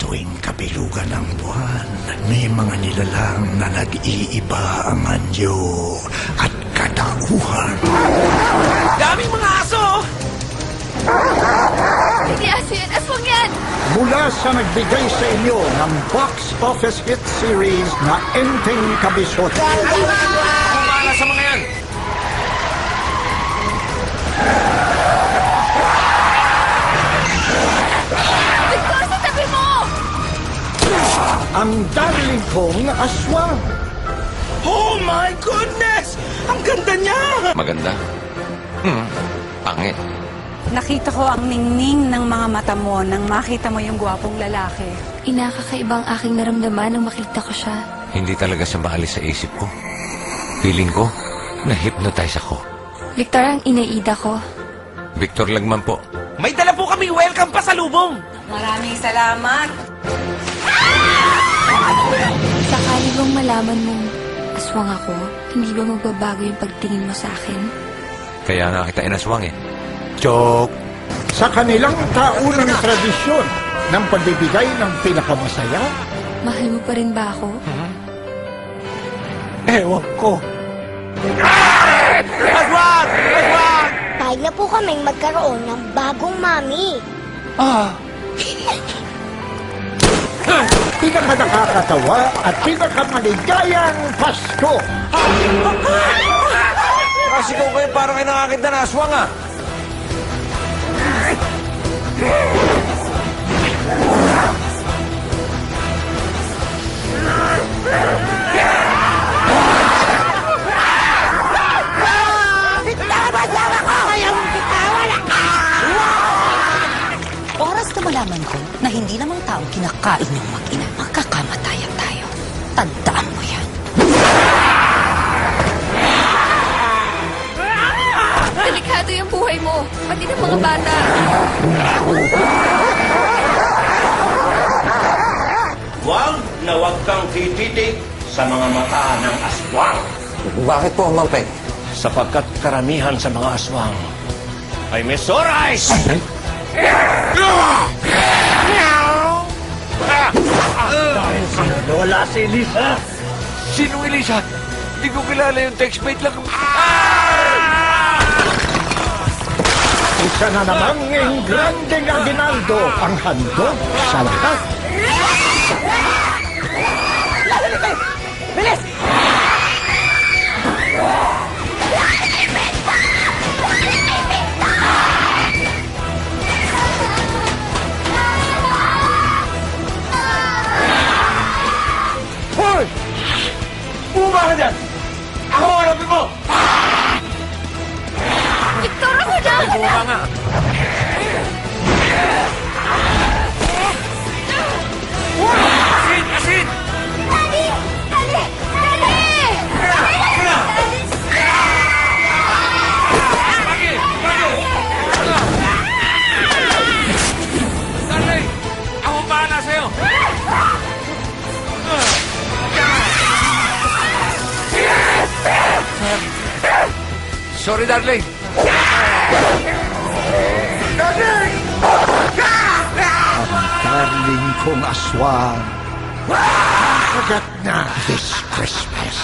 tuwing kabilugan ng buwan, may mga nilalang na nag-iiba ang anyo at katauhan. Daming mga aso! Hindi aso yan! Aswang yan! Mula sa nagbigay sa inyo ng box office hit series na Enteng Kabisot. Kumala sa mga yan! Victor, sa tabi mo! Ang darling kong aswang. Oh my goodness! Ang ganda niya! Maganda? Pangit. Nakita ko ang ningning ng mga mata mo nang makita mo yung gwapong lalaki. Inakakaibang aking naramdaman nang makita ko siya. Hindi talaga siya maalis sa isip ko. Feeling ko, na-hypnotize ako. Victor, ang inaida ko. Victor Lagman po. May dala po kami welcome pa sa lubong! Maraming salamat. Sakali bang malaman mong aswang ako, hindi ba magbabago yung pagtingin mo sa akin? Kaya nga kita inaswang eh. Joke! Sa kanilang taunang tradisyon ng pagbibigay ng pinakamasaya, Mahal mo pa rin ba ako? ewan ko. Aswang! Aswang! Pahig na po kaming magkaroon ng bagong mami. Pinaka-nakakatawa at pinaka-maligayang Pasko. Kasi kung kayo parang kayo nakakita na aswang ah! Oras na malaman ko na hindi namang taong kinakain ng mag-ina, magkakamatayan tayo. Tandaan mo yan. Delikado yung buhay mo, pati ng mga bata. Huwag na huwag kang tititig sa mga mata ng aswang. Bakit po, Mang Peg? Sapagkat karamihan sa mga aswang ay may sore eyes! Dahil sa lola si Elisa, Sinong Elisa? Hindi ko kilala yung textmate lang. Isa na namang Engrandeng Aguinaldo ang handog sa lahat. Hoy! Bumaba ka dyan! Ako ang hanapin mo! Victor, ako na! Bumaba nga! Asin! Asin! Daddy! Daddy! Daddy! Darling! Ako ang bahala sa'yo! Sorry, darling! Ang darling kong aswang. Kagat na this Christmas.